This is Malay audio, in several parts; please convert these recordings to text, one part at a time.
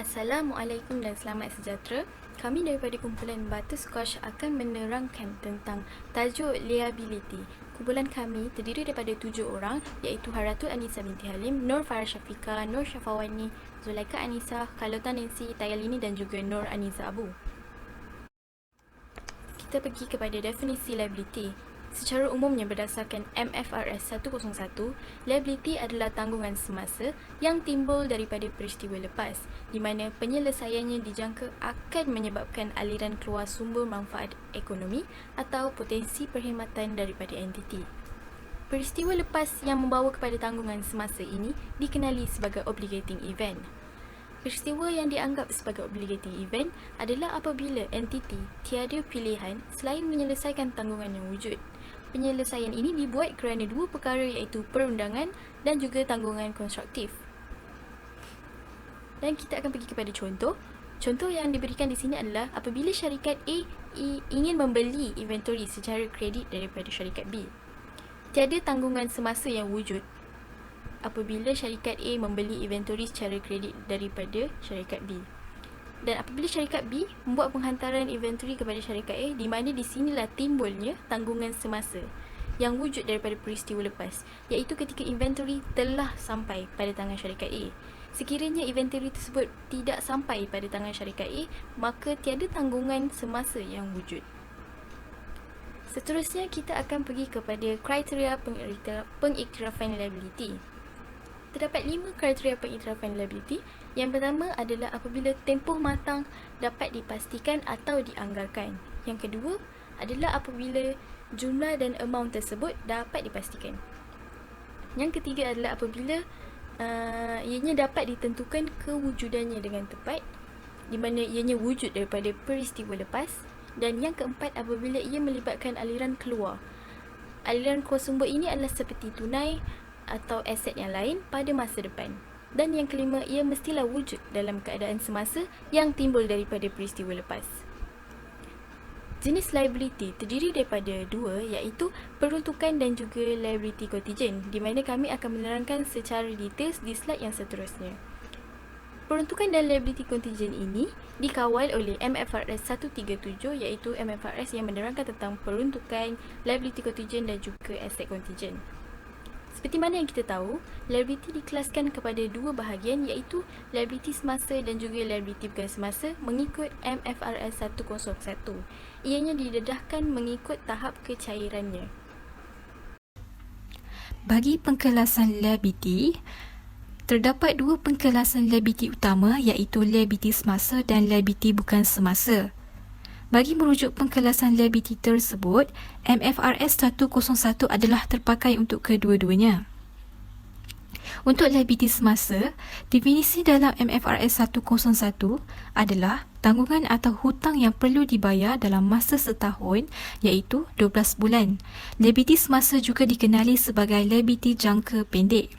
Assalamualaikum dan selamat sejahtera. Kami daripada kumpulan Butterscotch akan menerangkan tentang tajuk liability. Kumpulan kami terdiri daripada 7 orang iaitu Haratul Anisa binti Halim, Nur Farah Syafiqah, Nur Syafawani, Zulaika Anisa, Carlota Nancy, Tayalini dan juga Nur Aniza Abu. Kita pergi kepada definisi liability. Secara umumnya berdasarkan MFRS 101, liability adalah tanggungan semasa yang timbul daripada peristiwa lepas, di mana penyelesaiannya dijangka akan menyebabkan aliran keluar sumber manfaat ekonomi atau potensi perkhidmatan daripada entiti. Peristiwa lepas yang membawa kepada tanggungan semasa ini dikenali sebagai obligating event. Peristiwa yang dianggap sebagai obligating event adalah apabila entiti tiada pilihan selain menyelesaikan tanggungan yang wujud. Penyelesaian ini dibuat kerana dua perkara iaitu perundangan dan juga tanggungan konstruktif. Dan kita akan pergi kepada contoh. Contoh yang diberikan di sini adalah apabila syarikat A ingin membeli inventory secara kredit daripada syarikat B. Tiada tanggungan semasa yang wujud apabila syarikat A membeli inventory secara kredit daripada syarikat B. Dan apabila syarikat B membuat penghantaran inventory kepada syarikat A, di mana di sinilah timbulnya tanggungan semasa yang wujud daripada peristiwa lepas, iaitu ketika inventory telah sampai pada tangan syarikat A. Sekiranya inventory tersebut tidak sampai pada tangan syarikat A, maka tiada tanggungan semasa yang wujud. Seterusnya kita akan pergi kepada kriteria pengiktirafan liability. Terdapat 5 kriteria pengiktirafan liability. Yang pertama adalah apabila tempoh matang dapat dipastikan atau dianggarkan. Yang kedua adalah apabila jumlah dan amount tersebut dapat dipastikan. Yang ketiga adalah apabila ianya dapat ditentukan kewujudannya dengan tepat, di mana ianya wujud daripada peristiwa lepas. Dan yang keempat apabila ia melibatkan aliran keluar. Aliran keluar sumber ini adalah seperti tunai atau aset yang lain pada masa depan. Dan yang kelima, ia mestilah wujud dalam keadaan semasa yang timbul daripada peristiwa lepas. Jenis liability terdiri daripada dua, iaitu peruntukan dan juga liability contingent, di mana kami akan menerangkan secara detail di slide yang seterusnya. Peruntukan dan liability contingent ini dikawal oleh MFRS 137, iaitu MFRS yang menerangkan tentang peruntukan, liability contingent dan juga asset contingent. Seperti mana yang kita tahu, liability dikelaskan kepada dua bahagian iaitu liability semasa dan juga liability bukan semasa mengikut MFRS 101. Ianya didedahkan mengikut tahap kecairannya. Bagi pengkelasan liability, terdapat dua pengkelasan liability utama iaitu liability semasa dan liability bukan semasa. Bagi merujuk pengkelasan liability tersebut, MFRS 101 adalah terpakai untuk kedua-duanya. Untuk liability semasa, definisi dalam MFRS 101 adalah tanggungan atau hutang yang perlu dibayar dalam masa setahun iaitu 12 bulan. Liability semasa juga dikenali sebagai liability jangka pendek.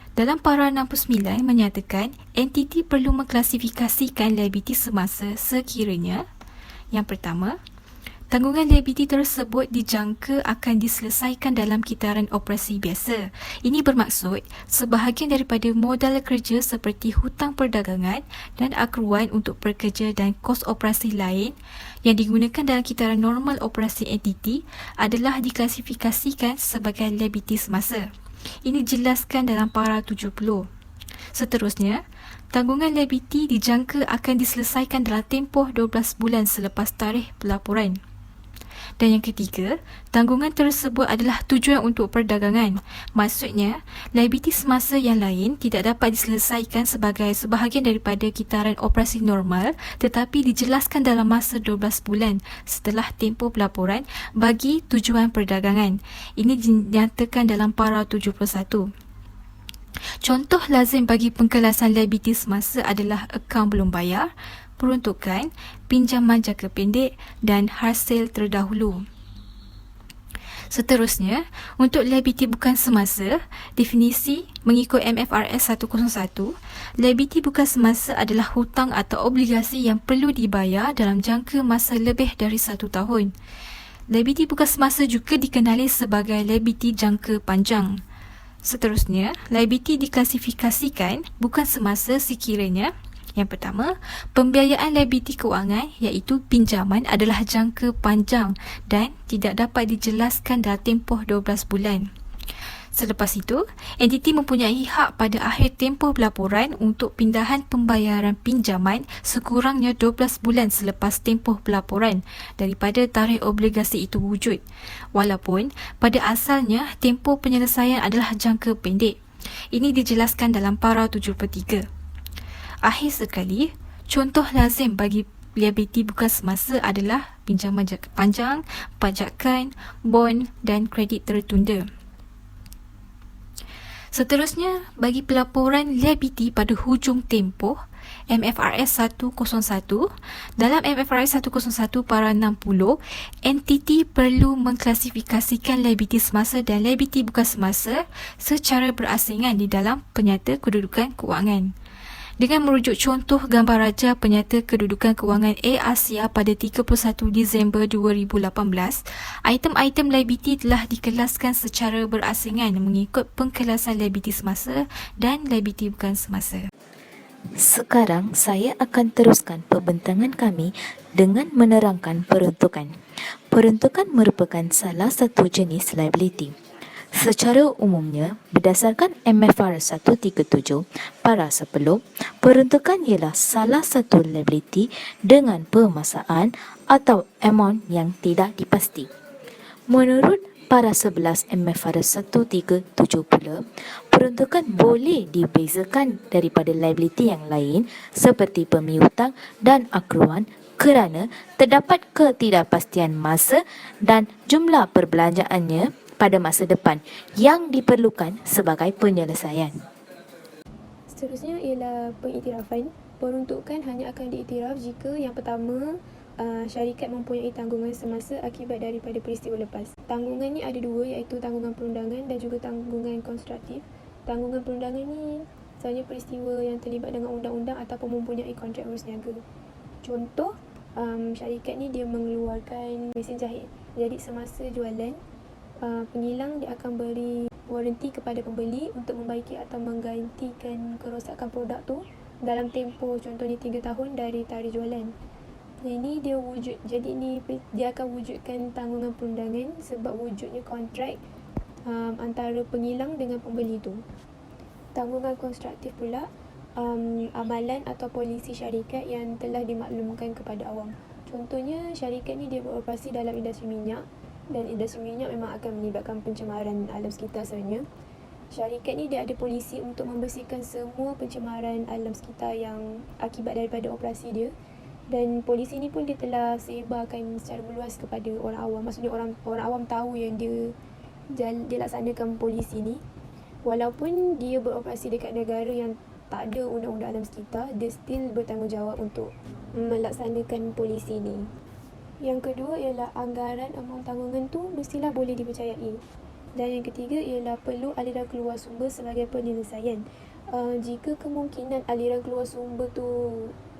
Dalam para 69 menyatakan entiti perlu mengklasifikasikan liability semasa sekiranya yang pertama, tanggungan liability tersebut dijangka akan diselesaikan dalam kitaran operasi biasa. Ini bermaksud sebahagian daripada modal kerja seperti hutang perdagangan dan akruan untuk pekerja dan kos operasi lain yang digunakan dalam kitaran normal operasi entiti adalah diklasifikasikan sebagai liability semasa. Ini dijelaskan dalam para 70. Seterusnya, tanggungan liability dijangka akan diselesaikan dalam tempoh 12 bulan selepas tarikh pelaporan. Dan yang ketiga, tanggungan tersebut adalah tujuan untuk perdagangan. Maksudnya, liability semasa yang lain tidak dapat diselesaikan sebagai sebahagian daripada kitaran operasi normal tetapi dijelaskan dalam masa 12 bulan setelah tempoh pelaporan bagi tujuan perdagangan. Ini dinyatakan dalam para 71. Contoh lazim bagi pengkelasan liability semasa adalah akaun belum bayar, peruntukan, pinjaman jangka pendek dan hasil terdahulu. Seterusnya, untuk liability bukan semasa, definisi mengikut MFRS 101, liability bukan semasa adalah hutang atau obligasi yang perlu dibayar dalam jangka masa lebih dari 1 tahun. Liability bukan semasa juga dikenali sebagai liability jangka panjang. Seterusnya, liability diklasifikasikan bukan semasa sekiranya yang pertama, pembiayaan liability kewangan iaitu pinjaman adalah jangka panjang dan tidak dapat dijelaskan dalam tempoh 12 bulan. Selepas itu, entiti mempunyai hak pada akhir tempoh pelaporan untuk pindahan pembayaran pinjaman sekurangnya 12 bulan selepas tempoh pelaporan daripada tarikh obligasi itu wujud, walaupun pada asalnya tempoh penyelesaian adalah jangka pendek. Ini dijelaskan dalam para 73. Akhir sekali, contoh lazim bagi liability bukan semasa adalah pinjaman jangka panjang, pajakan, bond dan kredit tertunda. Seterusnya, bagi pelaporan liability pada hujung tempoh, MFRS 101, dalam MFRS 101 para 60, entiti perlu mengklasifikasikan liability semasa dan liability bukan semasa secara berasingan di dalam penyata kedudukan kewangan. Dengan merujuk contoh gambar raja penyata kedudukan kewangan A Asia pada 31 Disember 2018, item-item liability telah dikelaskan secara berasingan mengikut pengkelasan liability semasa dan liability bukan semasa. Sekarang saya akan teruskan pembentangan kami dengan menerangkan peruntukan. Peruntukan merupakan salah satu jenis liability. Secara umumnya, berdasarkan MFRS 137 para 10, peruntukan ialah salah satu liability dengan permasaan atau amount yang tidak dipasti. Menurut para 11 MFRS 137 pula, peruntukan boleh dibezakan daripada liability yang lain seperti pemiutang dan akruan kerana terdapat ketidakpastian masa dan jumlah perbelanjaannya pada masa depan yang diperlukan sebagai penyelesaian. Seterusnya ialah pengiktirafan. Peruntukan hanya akan diiktiraf jika yang pertama, syarikat mempunyai tanggungan semasa akibat daripada peristiwa lepas. Tanggungan ni ada dua, iaitu tanggungan perundangan dan juga tanggungan konstruktif. Tanggungan perundangan ni misalnya peristiwa yang terlibat dengan undang-undang ataupun mempunyai kontrak urus niaga. Contoh, syarikat ni dia mengeluarkan mesin jahit. Jadi semasa jualan, pengilang dia akan beri waranti kepada pembeli untuk membaiki atau menggantikan kerosakan produk tu dalam tempoh contohnya 3 tahun dari tarikh jualan. Ini dia akan wujudkan tanggungan perundangan sebab wujudnya kontrak antara pengilang dengan pembeli tu. Tanggungan konstruktif pula, amalan atau polisi syarikat yang telah dimaklumkan kepada awam. Contohnya syarikat ni dia beroperasi dalam industri minyak, dan industri minyak memang akan menyebabkan pencemaran alam sekitar sebenarnya. Syarikat ni dia ada polisi untuk membersihkan semua pencemaran alam sekitar yang akibat daripada operasi dia. Dan polisi ni pun dia telah sebarkan secara meluas kepada orang awam. Maksudnya orang awam tahu yang dia laksanakan polisi ni. Walaupun dia beroperasi dekat negara yang tak ada undang-undang alam sekitar, dia still bertanggungjawab untuk melaksanakan polisi ni. Yang kedua ialah anggaran amount tanggungan tu mestilah boleh dipercayai. Dan yang ketiga ialah perlu aliran keluar sumber sebagai penyelesaian. Jika kemungkinan aliran keluar sumber tu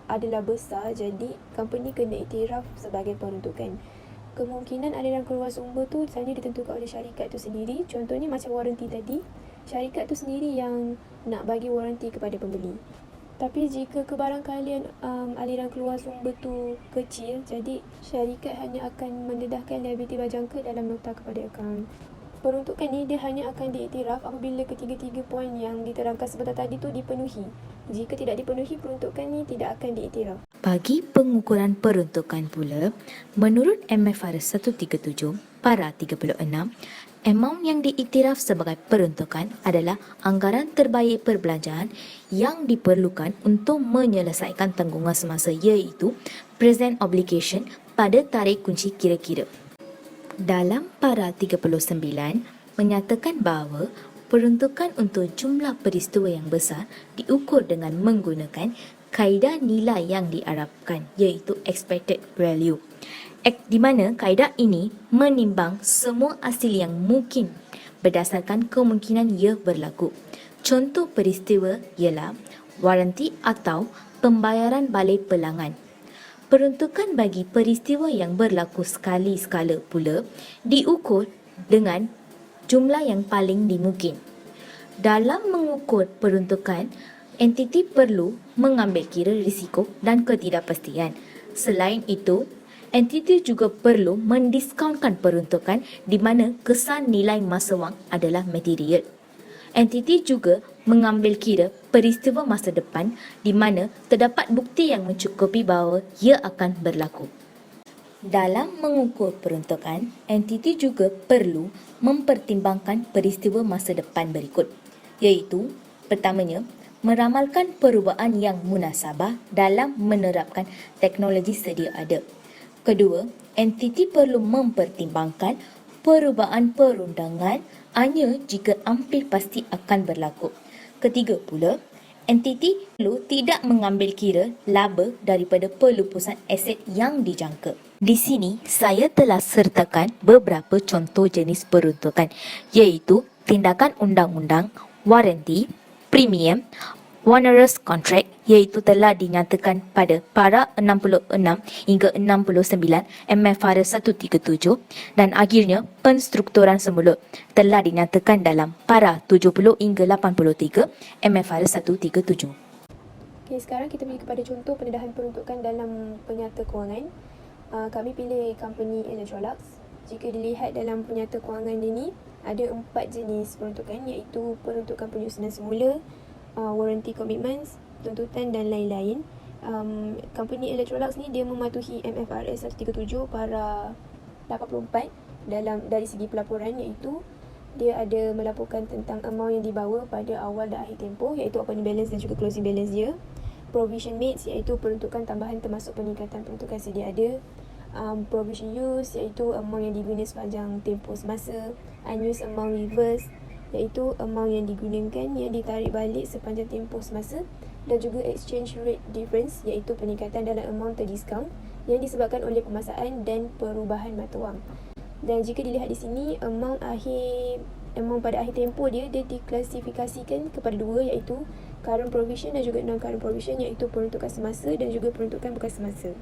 adalah besar, jadi company kena iktiraf sebagai peruntukan. Kemungkinan aliran keluar sumber tu sebenarnya ditentukan oleh syarikat tu sendiri. Contohnya macam waranti tadi, syarikat tu sendiri yang nak bagi waranti kepada pembeli. Tapi jika kebarangkalian aliran keluar sumber tu kecil, jadi syarikat hanya akan mendedahkan liability berjangka dalam nota kepada akaun. Peruntukan ni dia hanya akan diiktiraf apabila ketiga-tiga poin yang diterangkan sebentar tadi tu dipenuhi. Jika tidak dipenuhi, peruntukan ni tidak akan diiktiraf. Bagi pengukuran peruntukan pula, menurut MFRS 137 para 36, amount yang diiktiraf sebagai peruntukan adalah anggaran terbaik perbelanjaan yang diperlukan untuk menyelesaikan tanggungan semasa, iaitu present obligation pada tarikh kunci kira-kira. Dalam para 39 menyatakan bahawa peruntukan untuk jumlah peristiwa yang besar diukur dengan menggunakan kaedah nilai yang diharapkan, iaitu expected value, di mana kaedah ini menimbang semua hasil yang mungkin berdasarkan kemungkinan ia berlaku. Contoh peristiwa ialah waranti atau pembayaran balik pelangan. Peruntukan bagi peristiwa yang berlaku sekali-sekala pula diukur dengan jumlah yang paling dimungkin. Dalam mengukur peruntukan, entiti perlu mengambil kira risiko dan ketidakpastian. Selain itu, entiti juga perlu mendiskaunkan peruntukan di mana kesan nilai masa wang adalah material. Entiti juga mengambil kira peristiwa masa depan di mana terdapat bukti yang mencukupi bahawa ia akan berlaku. Dalam mengukur peruntukan, entiti juga perlu mempertimbangkan peristiwa masa depan berikut, iaitu pertamanya, meramalkan perubahan yang munasabah dalam menerapkan teknologi sedia ada. Kedua, entiti perlu mempertimbangkan perubahan perundangan hanya jika hampir pasti akan berlaku. Ketiga pula, entiti perlu tidak mengambil kira laba daripada pelupusan aset yang dijangka. Di sini, saya telah sertakan beberapa contoh jenis peruntukan, iaitu tindakan undang-undang, waranti, premium, onerous contract iaitu telah dinyatakan pada para 66 hingga 69 MFRS 137 dan akhirnya penstrukturan semula telah dinyatakan dalam para 70 hingga 83 MFRS 137. Okay, sekarang kita pergi kepada contoh pendedahan peruntukan dalam penyata kewangan. Kami pilih company Electrolux. Jika dilihat dalam penyata kewangan ini, ada 4 jenis peruntukan iaitu peruntukan penyusunan semula, warranty commitments, tuntutan dan lain-lain. Company Electrolux ni dia mematuhi MFRS 137 para 84 dari segi pelaporan, iaitu dia ada melaporkan tentang amount yang dibawa pada awal dan akhir tempoh iaitu opening balance dan juga closing balance dia. Provision made iaitu peruntukan tambahan termasuk peningkatan peruntukan sedia ada. Provision use iaitu amount yang digunakan sepanjang tempoh semasa. Unused amount reverse iaitu amount yang digunakan yang ditarik balik sepanjang tempoh semasa. Dan juga exchange rate difference iaitu peningkatan dalam amount terdiskaun yang disebabkan oleh pemasaran dan perubahan mata wang. Dan jika dilihat di sini, amount pada akhir tempoh dia diklasifikasikan kepada dua, iaitu current provision dan juga non-current provision, iaitu peruntukan semasa dan juga peruntukan bukan semasa.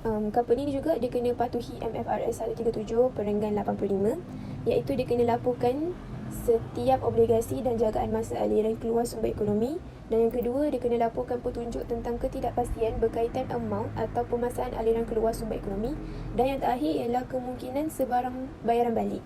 Company ni juga dia kena patuhi MFRS 137 perenggan 85, iaitu dia kena laporkan setiap obligasi dan jagaan masa aliran keluar sumber ekonomi. Dan yang kedua, dia kena laporkan petunjuk tentang ketidakpastian berkaitan amount atau pemasaran aliran keluar sumber ekonomi. Dan yang terakhir ialah kemungkinan sebarang bayaran balik.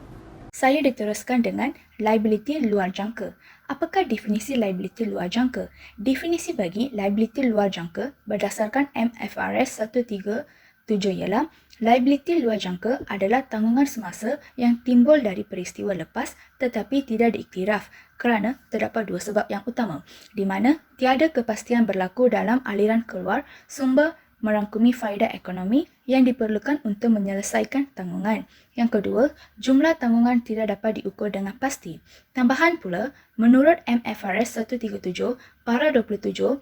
Saya diteruskan dengan liability luar jangka. Apakah definisi liability luar jangka? Definisi bagi liability luar jangka berdasarkan MFRS 137 ialah liability luar jangka adalah tanggungan semasa yang timbul dari peristiwa lepas tetapi tidak diiktiraf kerana terdapat dua sebab yang utama, di mana tiada kepastian berlaku dalam aliran keluar sumber merangkumi faedah ekonomi yang diperlukan untuk menyelesaikan tanggungan. Yang kedua, jumlah tanggungan tidak dapat diukur dengan pasti. Tambahan pula, menurut MFRS 137 para 27,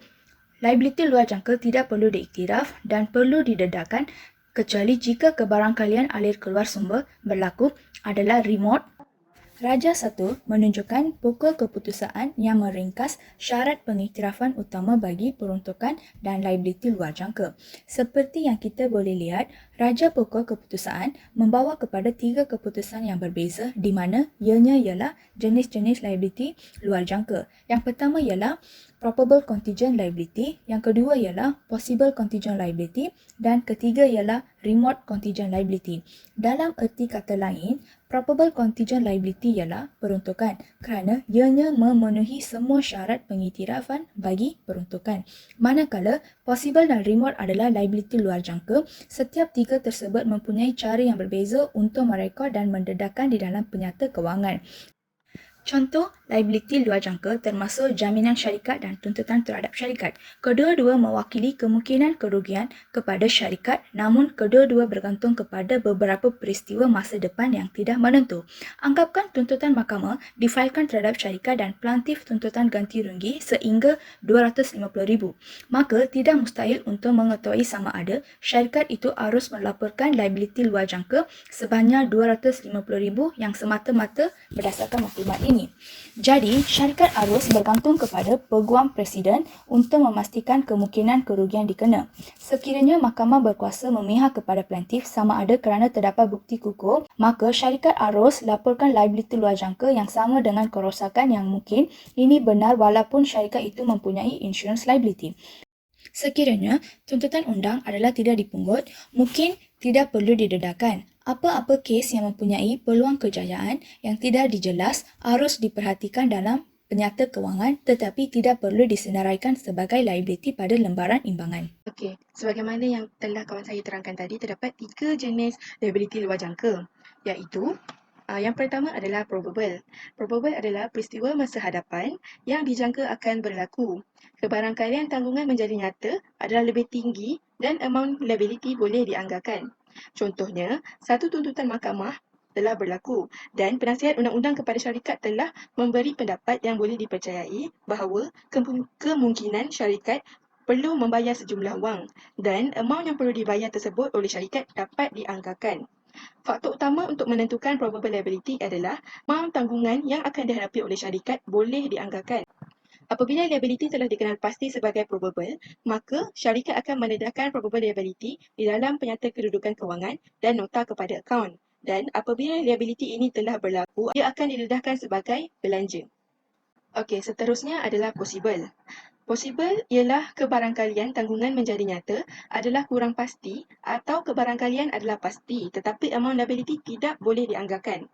liability luar jangka tidak perlu diiktiraf dan perlu didedakan kecuali jika kebarangkalian alir keluar sumber berlaku adalah remote. Raja 1 menunjukkan pokok keputusan yang meringkas syarat pengiktirafan utama bagi peruntukan dan liability luar jangka. Seperti yang kita boleh lihat, Raja pokok keputusan membawa kepada 3 keputusan yang berbeza di mana ianya ialah jenis-jenis liability luar jangka. Yang pertama ialah probable contingent liability, yang kedua ialah possible contingent liability dan ketiga ialah remote contingent liability. Dalam erti kata lain, probable contingent liability ialah peruntukan kerana ianya memenuhi semua syarat pengiktirafan bagi peruntukan. Manakala possible dan remote adalah liability luar jangka, setiap tiga tersebut mempunyai cara yang berbeza untuk merekod dan mendedahkan di dalam penyata kewangan. Contoh liability luar jangka termasuk jaminan syarikat dan tuntutan terhadap syarikat. Kedua-dua mewakili kemungkinan kerugian kepada syarikat, namun kedua-dua bergantung kepada beberapa peristiwa masa depan yang tidak menentu. Anggapkan tuntutan mahkamah difailkan terhadap syarikat dan pelantif tuntutan ganti rugi sehingga RM250,000. Maka tidak mustahil untuk mengetahui sama ada syarikat itu harus melaporkan liability luar jangka sebanyak RM250,000 yang semata-mata berdasarkan maklumat ini. Jadi, syarikat arus bergantung kepada peguam presiden untuk memastikan kemungkinan kerugian dikena. Sekiranya mahkamah berkuasa memihak kepada plaintiff sama ada kerana terdapat bukti kukuh, maka syarikat arus laporkan liability luar jangka yang sama dengan kerosakan yang mungkin. Ini benar walaupun syarikat itu mempunyai insurance liability. Sekiranya tuntutan undang adalah tidak dipungut, mungkin tidak perlu didedakan. Apa-apa kes yang mempunyai peluang kejayaan yang tidak dijelas harus diperhatikan dalam penyata kewangan tetapi tidak perlu disenaraikan sebagai liability pada lembaran imbangan. Okey, sebagaimana yang telah kawan saya terangkan tadi, terdapat 3 jenis liability luar jangka, iaitu yang pertama adalah probable. Probable adalah peristiwa masa hadapan yang dijangka akan berlaku. Kebarangkalian tanggungan menjadi nyata adalah lebih tinggi dan amount liability boleh dianggarkan. Contohnya, satu tuntutan mahkamah telah berlaku dan penasihat undang-undang kepada syarikat telah memberi pendapat yang boleh dipercayai bahawa kemungkinan syarikat perlu membayar sejumlah wang dan amount yang perlu dibayar tersebut oleh syarikat dapat dianggarkan. Faktor utama untuk menentukan probable liability adalah amount tanggungan yang akan dihadapi oleh syarikat boleh dianggarkan. Apabila liability telah dikenal pasti sebagai probable, maka syarikat akan mendedahkan probable liability di dalam penyata kedudukan kewangan dan nota kepada akaun. Dan apabila liability ini telah berlaku, ia akan didedahkan sebagai belanja. Okey, seterusnya adalah possible. Possible ialah kebarangkalian tanggungan menjadi nyata adalah kurang pasti atau kebarangkalian adalah pasti tetapi amount liability tidak boleh dianggarkan.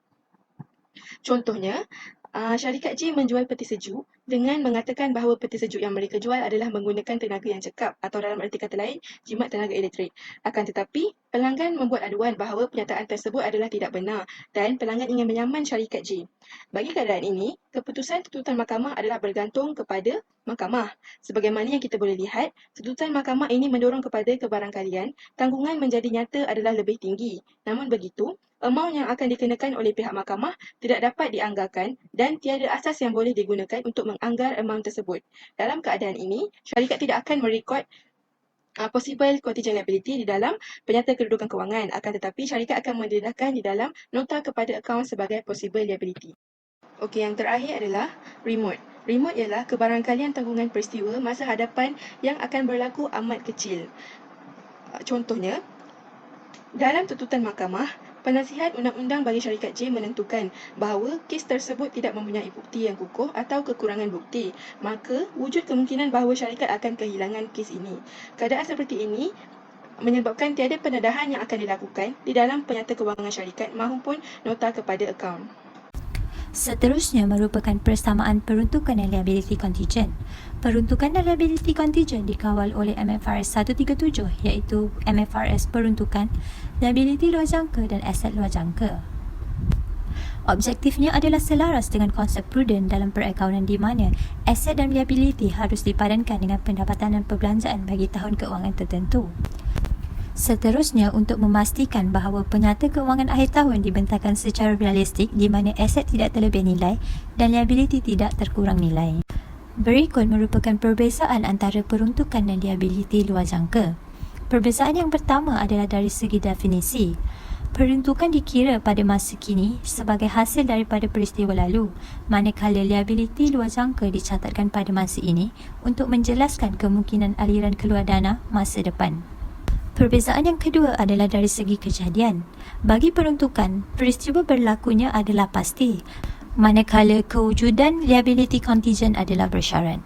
Contohnya, syarikat J menjual peti sejuk dengan mengatakan bahawa peti sejuk yang mereka jual adalah menggunakan tenaga yang cekap atau dalam erti kata lain, jimat tenaga elektrik. Akan tetapi, pelanggan membuat aduan bahawa pernyataan tersebut adalah tidak benar dan pelanggan ingin menyaman syarikat J. Bagi keadaan ini, keputusan tuntutan mahkamah adalah bergantung kepada mahkamah. Sebagaimana yang kita boleh lihat, tuntutan mahkamah ini mendorong kepada kebarangkalian tanggungan menjadi nyata adalah lebih tinggi. Namun begitu, amount yang akan dikenakan oleh pihak mahkamah tidak dapat dianggarkan dan tiada asas yang boleh digunakan untuk menganggar amount tersebut. Dalam keadaan ini, syarikat tidak akan merekod possible contingent liability di dalam penyata kedudukan kewangan, akan tetapi syarikat akan mendedahkan di dalam nota kepada akaun sebagai possible liability. Okey, yang terakhir adalah remote. Remote ialah kebarangkalian tanggungan peristiwa masa hadapan yang akan berlaku amat kecil. Contohnya, dalam tuntutan mahkamah, penasihat undang-undang bagi syarikat J menentukan bahawa kes tersebut tidak mempunyai bukti yang kukuh atau kekurangan bukti, maka wujud kemungkinan bahawa syarikat akan kehilangan kes ini. Keadaan seperti ini menyebabkan tiada pendedahan yang akan dilakukan di dalam penyata kewangan syarikat maupun nota kepada akaun. Seterusnya merupakan persamaan peruntukan dan liability contingent. Peruntukan dan liability contingent dikawal oleh MFRS 137 iaitu MFRS peruntukan, liability luar jangka dan aset luar jangka. Objektifnya adalah selaras dengan konsep prudent dalam perakaunan di mana aset dan liability harus dipadankan dengan pendapatan dan perbelanjaan bagi tahun keuangan tertentu. Seterusnya, untuk memastikan bahawa penyata keuangan akhir tahun dibentangkan secara realistik di mana aset tidak terlebih nilai dan liability tidak terkurang nilai. Berikut merupakan perbezaan antara peruntukan dan liability luar jangka. Perbezaan yang pertama adalah dari segi definisi. Peruntukan dikira pada masa kini sebagai hasil daripada peristiwa lalu, manakala liability luar jangka dicatatkan pada masa ini untuk menjelaskan kemungkinan aliran keluar dana masa depan. Perbezaan yang kedua adalah dari segi kejadian. Bagi peruntukan, peristiwa berlakunya adalah pasti, manakala kewujudan liability contingent adalah bersyarat.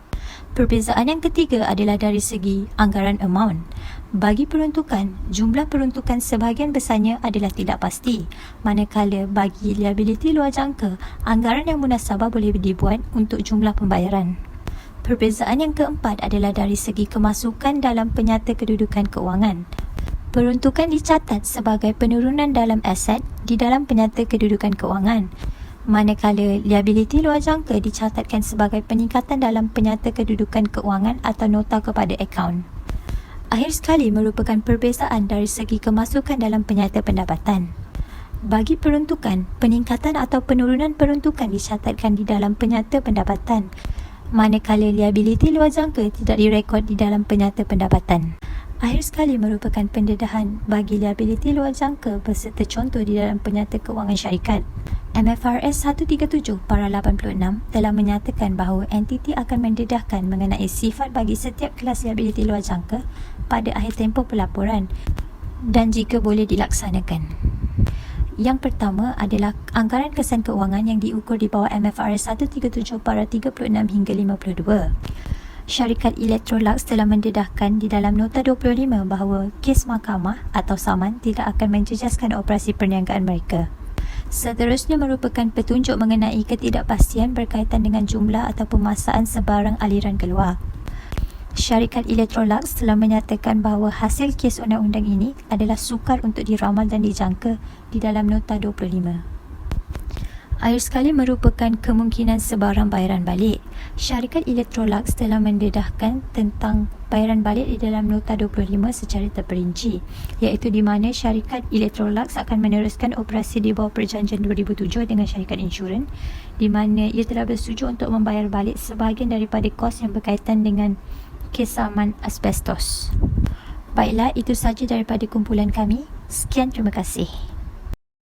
Perbezaan yang ketiga adalah dari segi anggaran amount. Bagi peruntukan, jumlah peruntukan sebahagian besarnya adalah tidak pasti, manakala bagi liability luar jangka, anggaran yang munasabah boleh dibuat untuk jumlah pembayaran. Perbezaan yang keempat adalah dari segi kemasukan dalam penyata kedudukan keuangan. Peruntukan dicatat sebagai penurunan dalam aset di dalam penyata kedudukan keuangan, manakala liability luar jangka dicatatkan sebagai peningkatan dalam penyata kedudukan keuangan atau nota kepada akaun. Akhir sekali merupakan perbezaan dari segi kemasukan dalam penyata pendapatan. Bagi peruntukan, peningkatan atau penurunan peruntukan dicatatkan di dalam penyata pendapatan, manakala liability luar jangka tidak direkod di dalam penyata pendapatan. Akhir sekali merupakan pendedahan bagi liabiliti luar jangka berserta contoh di dalam penyata kewangan syarikat. MFRS 137 para 86 telah menyatakan bahawa entiti akan mendedahkan mengenai sifat bagi setiap kelas liabiliti luar jangka pada akhir tempoh pelaporan dan jika boleh dilaksanakan. Yang pertama adalah anggaran kesan keuangan yang diukur di bawah MFRS 137 para 36 hingga 52. Syarikat Electrolux telah mendedahkan di dalam Nota 25 bahawa kes mahkamah atau saman tidak akan menjejaskan operasi perniagaan mereka. Seterusnya merupakan petunjuk mengenai ketidakpastian berkaitan dengan jumlah atau pemaksaan sebarang aliran keluar. Syarikat Electrolux telah menyatakan bahawa hasil kes undang-undang ini adalah sukar untuk diramal dan dijangka di dalam Nota 25. Akhir sekali merupakan kemungkinan sebarang bayaran balik. Syarikat Electrolux telah mendedahkan tentang bayaran balik di dalam Nota 25 secara terperinci, iaitu di mana syarikat Electrolux akan meneruskan operasi di bawah perjanjian 2007 dengan syarikat insurans, di mana ia telah bersetuju untuk membayar balik sebahagian daripada kos yang berkaitan dengan kes saman asbestos. Baiklah, itu sahaja daripada kumpulan kami. Sekian, terima kasih.